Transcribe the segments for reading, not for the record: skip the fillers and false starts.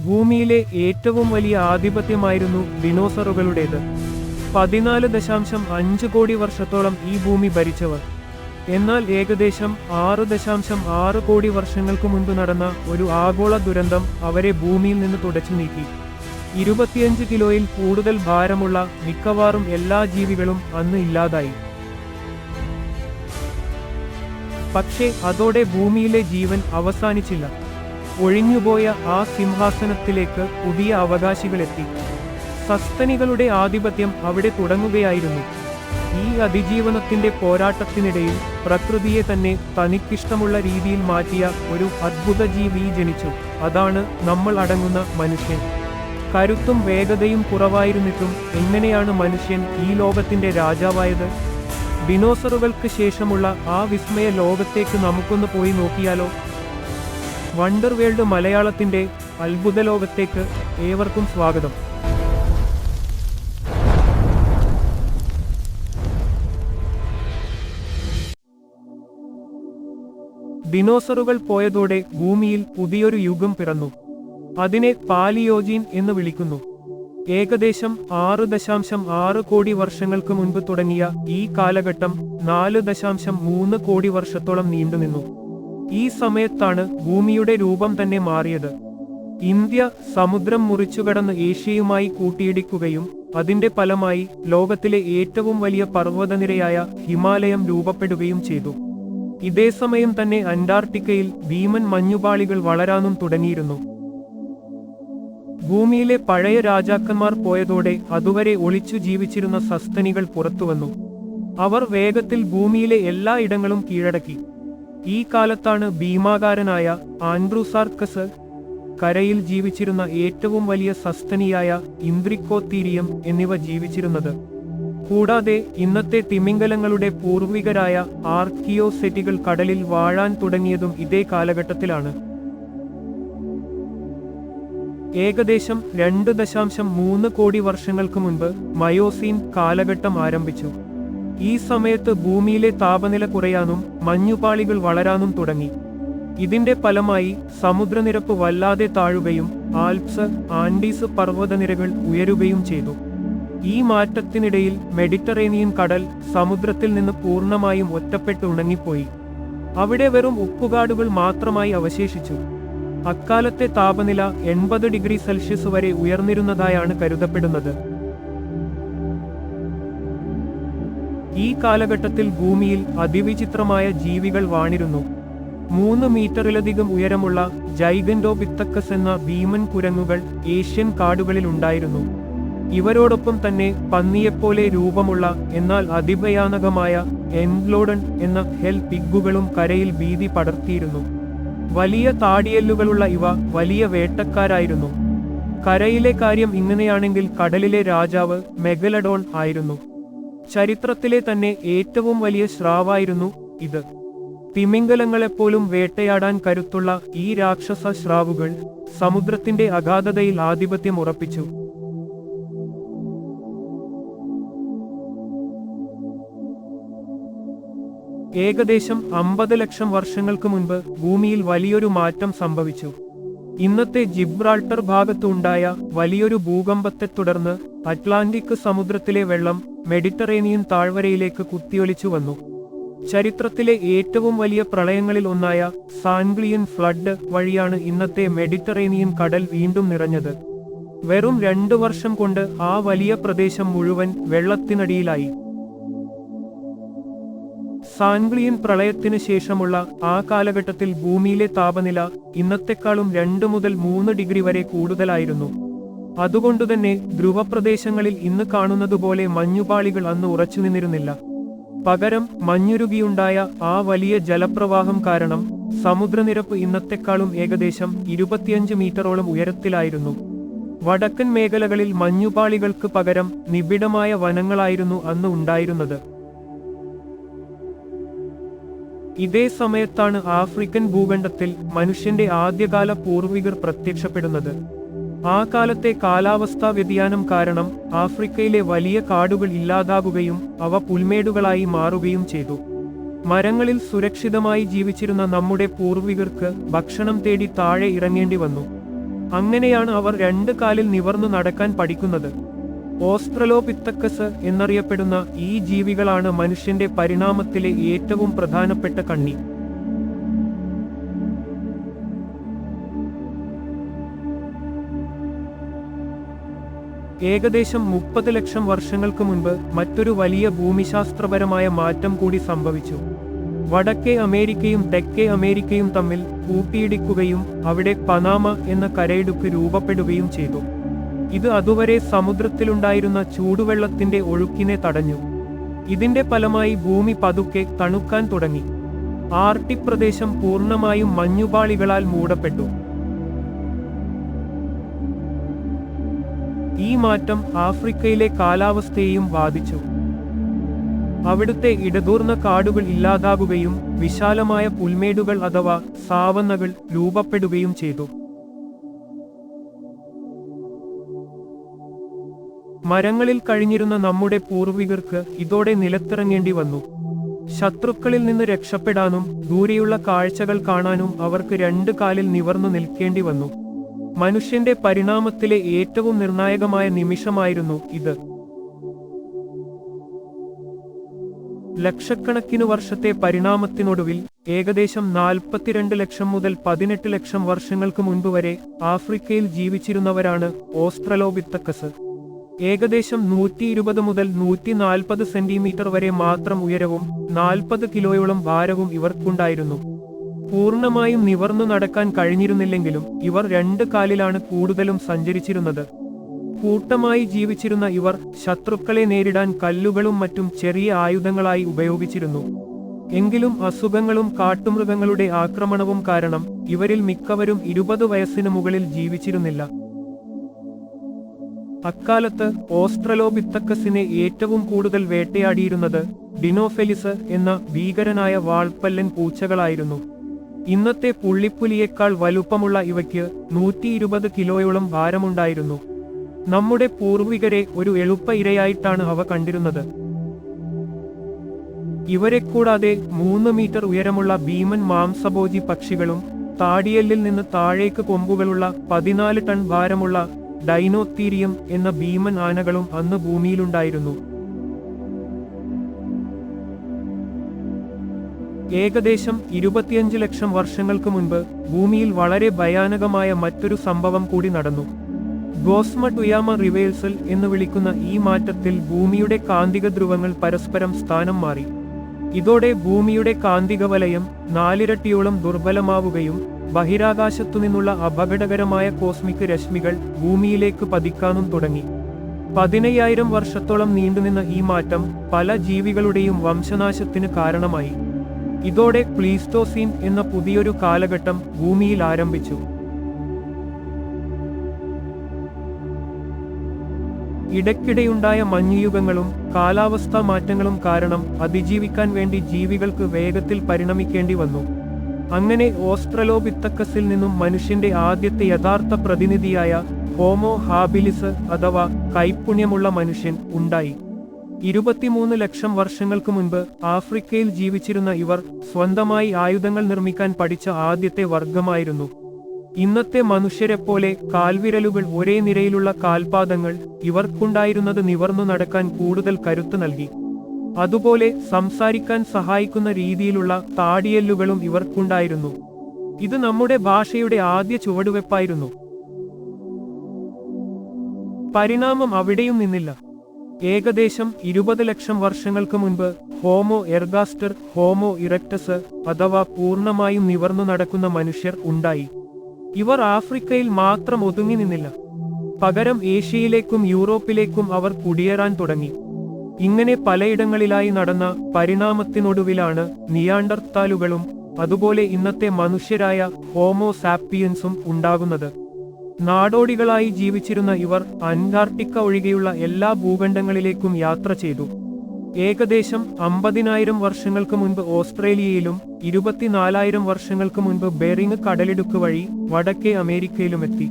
ഭൂമിയിലെ ഏറ്റവും വലിയ ആധിപത്യമായിരുന്നു ദിനോസറുകളുടേത്. 14.5 കോടി വർഷത്തോളം ഈ ഭൂമി ഭരിച്ചവർ. എന്നാൽ ഏകദേശം 6.6 കോടി വർഷങ്ങൾക്ക് മുൻപ് നടന്ന ഒരു ആഗോള ദുരന്തം അവരെ ഭൂമിയിൽ നിന്ന് തുടച്ചു നീക്കി. 25 കിലോയിൽ കൂടുതൽ ഭാരമുള്ള മിക്കവാറും എല്ലാ ജീവികളും അന്ന് ഇല്ലാതായി. പക്ഷേ അതോടെ ഭൂമിയിലെ ജീവൻ അവസാനിച്ചില്ല. ഒഴിഞ്ഞുപോയ ആ സിംഹാസനത്തിലേക്ക് പുതിയ അവകാശികളെത്തി. സസ്തനികളുടെ ആധിപത്യം അവിടെ തുടങ്ങുകയായിരുന്നു. ഈ അതിജീവനത്തിന്റെ പോരാട്ടത്തിനിടയിൽ പ്രകൃതിയെ തന്നെ തനിക്കിഷ്ടമുള്ള രീതിയിൽ മാറ്റിയ ഒരു അദ്ഭുത ജീവി ജനിച്ചു. അതാണ് നമ്മൾ അടങ്ങുന്ന മനുഷ്യൻ. കരുത്തും വേഗതയും കുറവായിരുന്നിട്ടും എങ്ങനെയാണ് മനുഷ്യൻ ഈ ലോകത്തിന്റെ രാജാവായത്? ദിനോസറുകൾക്ക് ശേഷമുള്ള ആ വിസ്മയ ലോകത്തേക്ക് നമുക്കൊന്ന് പോയി നോക്കിയാലോ? വണ്ടർ വേൾഡ് മലയാളത്തിന്റെ അത്ഭുത ലോകത്തേക്ക് ഏവർക്കും സ്വാഗതം. ദിനോസറുകൾ പോയതോടെ ഭൂമിയിൽ പുതിയൊരു യുഗം പിറന്നു. അതിനെ പാലിയോജീൻ എന്ന് വിളിക്കുന്നു. ഏകദേശം 6.6 കോടി വർഷങ്ങൾക്ക് മുൻപ് തുടങ്ങിയ ഈ കാലഘട്ടം 4.3 കോടി വർഷത്തോളം നീണ്ടുനിന്നു. ഈ സമയത്താണ് ഭൂമിയുടെ രൂപം തന്നെ മാറിയത്. ഇന്ത്യ സമുദ്രം മുറിച്ചുകടന്ന് ഏഷ്യയുമായി കൂട്ടിയിടിക്കുകയും അതിന്റെ ഫലമായി ലോകത്തിലെ ഏറ്റവും വലിയ പർവ്വതനിരയായ ഹിമാലയം രൂപപ്പെടുകയും ചെയ്തു. ഇതേസമയം തന്നെ അന്റാർട്ടിക്കയിൽ ഭീമൻ മഞ്ഞുപാളികൾ വളരാനും തുടങ്ങിയിരുന്നു. ഭൂമിയിലെ പഴയ രാജാക്കന്മാർ പോയതോടെ അതുവരെ ഒളിച്ചു ജീവിച്ചിരുന്ന സസ്തനികൾ പുറത്തുവന്നു. അവർ വേഗത്തിൽ ഭൂമിയിലെ എല്ലാ ഇടങ്ങളും കീഴടക്കി. ഈ കാലത്താണ് ഭീമാകാരനായ ആൻഡ്രൂസാർക്കസ്, കരയിൽ ജീവിച്ചിരുന്ന ഏറ്റവും വലിയ സസ്തനിയായ ഇന്ദ്രിക്കോത്തീരിയം എന്നിവ ജീവിച്ചിരുന്നത്. കൂടാതെ ഇന്നത്തെ തിമിംഗലങ്ങളുടെ പൂർവികരായ ആർക്കിയോസെറ്റികൾ കടലിൽ വാഴാൻ തുടങ്ങിയതും ഇതേ കാലഘട്ടത്തിലാണ്. ഏകദേശം 2.3 കോടി വർഷങ്ങൾക്ക് മുൻപ് മയോസീൻ കാലഘട്ടം ആരംഭിച്ചു. ഈ സമയത്ത് ഭൂമിയിലെ താപനില കുറയാനും മഞ്ഞുപാളികൾ വളരാനും തുടങ്ങി. ഇതിന്റെ ഫലമായി സമുദ്രനിരപ്പ് വല്ലാതെ താഴുകയും ആൽപ്സ്, ആൻഡീസ് പർവ്വതനിരകൾ ഉയരുകയും ചെയ്തു. ഈ മാറ്റത്തിനിടയിൽ മെഡിറ്ററേനിയൻ കടൽ സമുദ്രത്തിൽ നിന്ന് പൂർണ്ണമായും ഒറ്റപ്പെട്ട് ഉണങ്ങിപ്പോയി. അവിടെ വെറും ഉപ്പുകാടുകൾ മാത്രമായി അവശേഷിച്ചു. അക്കാലത്തെ താപനില 80 ഡിഗ്രി സെൽഷ്യസ് വരെ ഉയർന്നിരുന്നതായാണ് കരുതപ്പെടുന്നത്. ഈ കാലഘട്ടത്തിൽ ഭൂമിയിൽ അതിവിചിത്രമായ ജീവികൾ വാണിരുന്നു. 3 മീറ്ററിലധികം ഉയരമുള്ള ജൈഗന്റോപിത്തക്കസ് എന്ന ഭീമൻ കുരങ്ങുകൾ ഏഷ്യൻ കാടുകളിൽ ഉണ്ടായിരുന്നു. ഇവരോടൊപ്പം തന്നെ പന്നിയെപ്പോലെ രൂപമുള്ള എന്നാൽ അതിഭയാനകമായ എൻഗ്ലോഡൺ എന്ന ഹെൽ പിഗ്ഗുകളും കരയിൽ ഭീതി പടർത്തിയിരുന്നു. വലിയ താടിയെല്ലുകളുള്ള ഇവ വലിയ വേട്ടക്കാരായിരുന്നു. കരയിലെ കാര്യം ഇങ്ങനെയാണെങ്കിൽ കടലിലെ രാജാവ് മെഗലഡോൺ ആയിരുന്നു. ചരിത്രത്തിലെ തന്നെ ഏറ്റവും വലിയ സ്രാവായിരുന്നു ഇത്. തിമിംഗലങ്ങളെപ്പോലും വേട്ടയാടാൻ കരുത്തുള്ള ഈ രാക്ഷസ സ്രാവുകൾ സമുദ്രത്തിന്റെ അഗാധതയിൽ ആധിപത്യം ഉറപ്പിച്ചു. ഏകദേശം 50 ലക്ഷം വർഷങ്ങൾക്ക് മുൻപ് ഭൂമിയിൽ വലിയൊരു മാറ്റം സംഭവിച്ചു. ഇന്നത്തെ ജിബ്രാൾട്ടർ ഭാഗത്തുണ്ടായ വലിയൊരു ഭൂകമ്പത്തെ തുടർന്ന് അറ്റ്ലാന്റിക് സമുദ്രത്തിലെ വെള്ളം മെഡിറ്ററേനിയൻ താഴ്വരയിലേക്ക് കുത്തിയൊലിച്ചു വന്നു. ചരിത്രത്തിലെ ഏറ്റവും വലിയ പ്രളയങ്ങളിൽ ഒന്നായ സാൻഗ്ലിയൻ ഫ്ലഡ് വഴിയാണ് ഇന്നത്തെ മെഡിറ്ററേനിയൻ കടൽ വീണ്ടും നിറഞ്ഞത്. വെറും 2 വർഷം കൊണ്ട് ആ വലിയ പ്രദേശം മുഴുവൻ വെള്ളത്തിനടിയിലായി. സാൻഗ്ലിയൻ പ്രളയത്തിന് ശേഷമുള്ള ആ കാലഘട്ടത്തിൽ ഭൂമിയിലെ താപനില ഇന്നത്തെക്കാളും 2 മുതൽ 3 ഡിഗ്രി വരെ കൂടുതലായിരുന്നു. അതുകൊണ്ടുതന്നെ ധ്രുവപ്രദേശങ്ങളിൽ ഇന്ന് കാണുന്നതുപോലെ മഞ്ഞുപാളികൾ അന്ന് ഉറച്ചുനിന്നിരുന്നില്ല. പകരം മഞ്ഞുരുകിയുണ്ടായ ആ വലിയ ജലപ്രവാഹം കാരണം സമുദ്രനിരപ്പ് ഇന്നത്തെക്കാളും ഏകദേശം 25 മീറ്ററോളം ഉയരത്തിലായിരുന്നു. വടക്കൻ മേഖലകളിൽ മഞ്ഞുപാളികൾക്ക് പകരം നിബിഡമായ വനങ്ങളായിരുന്നു അന്ന് ഉണ്ടായിരുന്നത്. ഇതേ സമയത്താണ് ആഫ്രിക്കൻ ഭൂഖണ്ഡത്തിൽ മനുഷ്യന്റെ ആദ്യകാല പൂർവികർ പ്രത്യക്ഷപ്പെടുന്നത്. ആ കാലത്തെ കാലാവസ്ഥാ വ്യതിയാനം കാരണം ആഫ്രിക്കയിലെ വലിയ കാടുകൾ ഇല്ലാതാകുകയും അവ പുൽമേടുകളായി മാറുകയും ചെയ്തു. മരങ്ങളിൽ സുരക്ഷിതമായി ജീവിച്ചിരുന്ന നമ്മുടെ പൂർവികർക്ക് ഭക്ഷണം തേടി താഴെ ഇറങ്ങേണ്ടി വന്നു. അങ്ങനെയാണ് അവർ രണ്ട് കാലിൽ നിവർന്നു നടക്കാൻ പഠിക്കുന്നത്. ഓസ്ട്രലോപിത്തക്കസ് എന്നറിയപ്പെടുന്ന ഈ ജീവികളാണ് മനുഷ്യന്റെ പരിണാമത്തിലെ ഏറ്റവും പ്രധാനപ്പെട്ട കണ്ണി. ഏകദേശം 30 ലക്ഷം വർഷങ്ങൾക്ക് മുൻപ് മറ്റൊരു വലിയ ഭൂമിശാസ്ത്രപരമായ മാറ്റം കൂടി സംഭവിച്ചു. വടക്കേ അമേരിക്കയും തെക്കേ അമേരിക്കയും തമ്മിൽ കൂട്ടിയിടിക്കുകയും അവിടെ പനാമ എന്ന കരയിടുക്ക് രൂപപ്പെടുകയും ചെയ്തു. ഇത് അതുവരെ സമുദ്രത്തിലുണ്ടായിരുന്ന ചൂടുവെള്ളത്തിന്റെ ഒഴുക്കിനെ തടഞ്ഞു. ഇതിന്റെ ഫലമായി ഭൂമി പതുക്കെ തണുക്കാൻ തുടങ്ങി. ആർട്ടിക് പ്രദേശം പൂർണ്ണമായും മഞ്ഞുപാളികളാൽ മൂടപ്പെട്ടു. ഈ മാറ്റം ആഫ്രിക്കയിലെ കാലാവസ്ഥയെയും ബാധിച്ചു. അവിടുത്തെ ഇടതൂർന്ന കാടുകൾ ഇല്ലാതാകുകയും വിശാലമായ പുൽമേടുകൾ അഥവാ സാവന്നകൾ രൂപപ്പെടുകയും ചെയ്തു. മരങ്ങളിൽ കഴിഞ്ഞിരുന്ന നമ്മുടെ പൂർവികർക്ക് ഇതോടെ നിലത്തിറങ്ങേണ്ടി വന്നു. ശത്രുക്കളിൽ നിന്ന് രക്ഷപ്പെടാനും ദൂരെയുള്ള കാഴ്ചകൾ കാണാനും അവർക്ക് രണ്ട് കാലിൽ നിവർന്നു നിൽക്കേണ്ടി വന്നു. മനുഷ്യന്റെ പരിണാമത്തിലെ ഏറ്റവും നിർണായകമായ നിമിഷമായിരുന്നു ഇത്. ലക്ഷക്കണക്കിനു വർഷത്തെ പരിണാമത്തിനൊടുവിൽ ഏകദേശം 42 ലക്ഷം മുതൽ 18 ലക്ഷം വർഷങ്ങൾക്ക് മുൻപ് വരെ ആഫ്രിക്കയിൽ ജീവിച്ചിരുന്നവരാണ് ഓസ്ട്രലോപിത്തക്കസ്. ഏകദേശം 120 മുതൽ 140 സെന്റിമീറ്റർ വരെ മാത്രം ഉയരവും 40 കിലോയോളം ഭാരവും ഇവർക്കുണ്ടായിരുന്നു. പൂർണ്ണമായും നിവർന്നു നടക്കാൻ കഴിഞ്ഞിരുന്നില്ലെങ്കിലും ഇവർ രണ്ട് കാലിലാണ് കൂടുതലും സഞ്ചരിച്ചിരുന്നത്. കൂട്ടമായി ജീവിച്ചിരുന്ന ഇവർ ശത്രുക്കളെ നേരിടാൻ കല്ലുകളും മറ്റും ചെറിയ ആയുധങ്ങളായി ഉപയോഗിച്ചിരുന്നു. എങ്കിലും അസുഖങ്ങളും കാട്ടുമൃഗങ്ങളുടെ ആക്രമണവും കാരണം ഇവരിൽ മിക്കവരും 20 വയസ്സിന് മുകളിൽ ജീവിച്ചിരുന്നില്ല. അക്കാലത്ത് ഓസ്ട്രലോപിത്തക്കസിനെ ഏറ്റവും കൂടുതൽ വേട്ടയാടിയിരുന്നത് ഡിനോഫെലിസ് എന്ന ഭീകരനായ വാൾപ്പല്ലൻ പൂച്ചകളായിരുന്നു. ഇന്നത്തെ പുള്ളിപ്പുലിയേക്കാൾ വലുപ്പമുള്ള ഇവയ്ക്ക് 120 കിലോയോളം ഭാരമുണ്ടായിരുന്നു. നമ്മുടെ പൂർവികരെ ഒരു എളുപ്പ ഇരയായിട്ടാണ് അവ കണ്ടിരുന്നത്. ഇവരെ കൂടാതെ 3 മീറ്റർ ഉയരമുള്ള ഭീമൻ മാംസഭോജി പക്ഷികളും താടിയെല്ലിൽ നിന്ന് താഴേക്ക് കൊമ്പുകളുള്ള 14 ടൺ ഭാരമുള്ള ഡൈനോത്തീരിയം എന്ന ഭീമൻ ആനകളും അന്ന് ഭൂമിയിലുണ്ടായിരുന്നു. ഏകദേശം 25 ലക്ഷം വർഷങ്ങൾക്ക് മുൻപ് ഭൂമിയിൽ വളരെ ഭയാനകമായ മറ്റൊരു സംഭവം കൂടി നടന്നു. ഗോസ്മട്ടുയാമ റിവേഴ്സൽ എന്ന് വിളിക്കുന്ന ഈ മാറ്റത്തിൽ ഭൂമിയുടെ കാന്തിക ധ്രുവങ്ങൾ പരസ്പരം സ്ഥാനം മാറി. ഇതോടെ ഭൂമിയുടെ കാന്തിക വലയം 4 ഇരട്ടിയോളം ദുർബലമാവുകയും ബഹിരാകാശത്തുനിന്നുള്ള അപകടകരമായ കോസ്മിക് രശ്മികൾ ഭൂമിയിലേക്ക് പതിക്കാനും തുടങ്ങി. 15000 വർഷത്തോളം നീണ്ടുനിന്ന ഈ മാറ്റം പല ജീവികളുടെയും വംശനാശത്തിന് കാരണമായി. ഇതോടെ പ്ലീസ്റ്റോസീൻ എന്ന പുതിയൊരു കാലഘട്ടം ഭൂമിയിൽ ആരംഭിച്ചു. ഇടയ്ക്കിടെയുണ്ടായ മഞ്ഞുയുഗങ്ങളും കാലാവസ്ഥാ മാറ്റങ്ങളും കാരണം അതിജീവിക്കാൻ വേണ്ടി ജീവികൾക്ക് വേഗത്തിൽ പരിണമിക്കേണ്ടി വന്നു. അങ്ങനെ ഓസ്ട്രലോപിത്തക്കസിൽ നിന്നും മനുഷ്യന്റെ ആദ്യത്തെ യഥാർത്ഥ പ്രതിനിധിയായ ഹോമോ ഹാബിലിസ് അഥവാ കൈപ്പുണ്യമുള്ള മനുഷ്യൻ ഉണ്ടായി. 23 ലക്ഷം വർഷങ്ങൾക്ക് മുൻപ് ആഫ്രിക്കയിൽ ജീവിച്ചിരുന്ന ഇവർ സ്വന്തമായി ആയുധങ്ങൾ നിർമ്മിക്കാൻ പഠിച്ച ആദ്യത്തെ വർഗമായിരുന്നു. ഇന്നത്തെ മനുഷ്യരെപ്പോലെ കാൽവിരലുകൾ ഒരേ നിരയിലുള്ള കാൽപാദങ്ങൾ ഇവർക്കുണ്ടായിരുന്നത് നിവർന്നു നടക്കാൻ കൂടുതൽ കരുത്ത് നൽകി. അതുപോലെ സംസാരിക്കാൻ സഹായിക്കുന്ന രീതിയിലുള്ള താടിയെല്ലുകളും ഇവർക്കുണ്ടായിരുന്നു. ഇത് നമ്മുടെ ഭാഷയുടെ ആദ്യ ചുവടുവെപ്പായിരുന്നു. പരിണാമം അവിടെയും നിന്നില്ല. ഏകദേശം 20 ലക്ഷം വർഷങ്ങൾക്ക് മുൻപ് ഹോമോ എർഗാസ്റ്റർ, ഹോമോ ഇറക്ടസ് അഥവാ പൂർണ്ണമായും നിവർന്നു നടക്കുന്ന മനുഷ്യർ ഉണ്ടായി. ഇവർ ആഫ്രിക്കയിൽ മാത്രം ഒതുങ്ങി നിന്നില്ല. പകരം ഏഷ്യയിലേക്കും യൂറോപ്പിലേക്കും അവർ കുടിയേറാൻ തുടങ്ങി. ഇങ്ങനെ പലയിടങ്ങളിലായി നടന്ന പരിണാമത്തിനൊടുവിലാണ് നിയാണ്ടർത്താലുകളും അതുപോലെ ഇന്നത്തെ മനുഷ്യരായ ഹോമോ സാപ്പിയൻസും ഉണ്ടാകുന്നത്. നാടോടികളായി ജീവിച്ചിരുന്ന ഇവർ അന്റാർട്ടിക്ക ഒഴികെയുള്ള എല്ലാ ഭൂഖണ്ഡങ്ങളിലേക്കും യാത്ര ചെയ്തു. ഏകദേശം 50,000 വർഷങ്ങൾക്ക് മുൻപ് ഓസ്ട്രേലിയയിലും 24,000 വർഷങ്ങൾക്ക് മുൻപ് ബെറിങ് കടലിടുക്ക് വഴി വടക്കേ അമേരിക്കയിലുമെത്തി.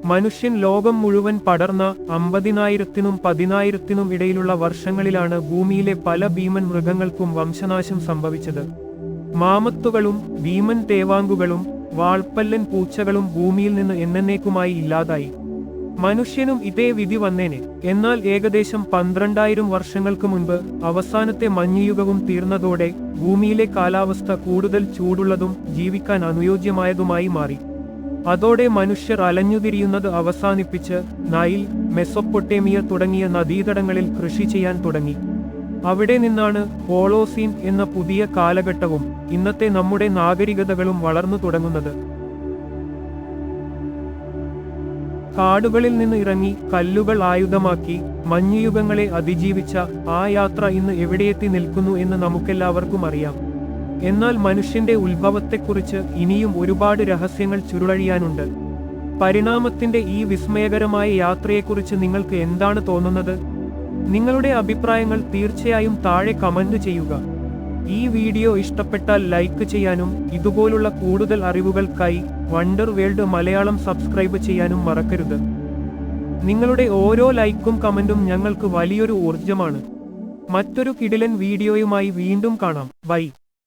മനുഷ്യൻ ലോകം മുഴുവൻ പടർന്ന 50,000-നും 10,000-നും ഇടയിലുള്ള വർഷങ്ങളിലാണ് ഭൂമിയിലെ പല ഭീമൻ മൃഗങ്ങൾക്കും വംശനാശം സംഭവിച്ചത്. മാമത്തുകളും ഭീമൻ തേവാങ്കുകളും വാൾപ്പല്ലൻ പൂച്ചകളും ഭൂമിയിൽ നിന്ന് എന്നേക്കുമായി ഇല്ലാതായി. മനുഷ്യനും ഇതേ വിധി വന്നേനെ. എന്നാൽ ഏകദേശം 12,000 വർഷങ്ങൾക്ക് മുൻപ് അവസാനത്തെ മഞ്ഞുയുഗവും തീർന്നതോടെ ഭൂമിയിലെ കാലാവസ്ഥ കൂടുതൽ ചൂടുള്ളതും ജീവിക്കാൻ അനുയോജ്യമായതുമായി മാറി. അതോടെ മനുഷ്യർ അലഞ്ഞുതിരിയുന്നത് അവസാനിപ്പിച്ച് നൈൽ, മെസൊപ്പൊട്ടേമിയ തുടങ്ങിയ നദീതടങ്ങളിൽ കൃഷി ചെയ്യാൻ തുടങ്ങി. അവിടെ നിന്നാണ് ഹോളോസീൻ എന്ന പുതിയ കാലഘട്ടവും ഇന്നത്തെ നമ്മുടെ നാഗരികതകളും വളർന്നു തുടങ്ങുന്നത്. കാടുകളിൽ നിന്ന് ഇറങ്ങി കല്ലുകൾ ആയുധമാക്കി മഞ്ഞുയുഗങ്ങളെ അതിജീവിച്ച ആ യാത്ര ഇന്ന് എവിടെയെത്തി നിൽക്കുന്നു എന്ന് നമുക്കെല്ലാവർക്കും അറിയാം. എന്നാൽ മനുഷ്യന്റെ ഉത്ഭവത്തെക്കുറിച്ച് ഇനിയും ഒരുപാട് രഹസ്യങ്ങൾ ചുരുളഴിയാനുണ്ട്. പരിണാമത്തിന്റെ ഈ വിസ്മയകരമായ യാത്രയെക്കുറിച്ച് നിങ്ങൾക്ക് എന്താണ് തോന്നുന്നത്? നിങ്ങളുടെ അഭിപ്രായങ്ങൾ തീർച്ചയായും താഴെ കമന്റ് ചെയ്യുക. ഈ വീഡിയോ ഇഷ്ടപ്പെട്ടാൽ ലൈക്ക് ചെയ്യാനും ഇതുപോലുള്ള കൂടുതൽ അറിവുകൾക്കായി വണ്ടർ വേൾഡ് മലയാളം സബ്സ്ക്രൈബ് ചെയ്യാനും മറക്കരുത്. നിങ്ങളുടെ ഓരോ ലൈക്കും കമന്റും ഞങ്ങൾക്ക് വലിയൊരു ഊർജ്ജമാണ്. മറ്റൊരു കിടിലൻ വീഡിയോയുമായി വീണ്ടും കാണാം. ബൈ.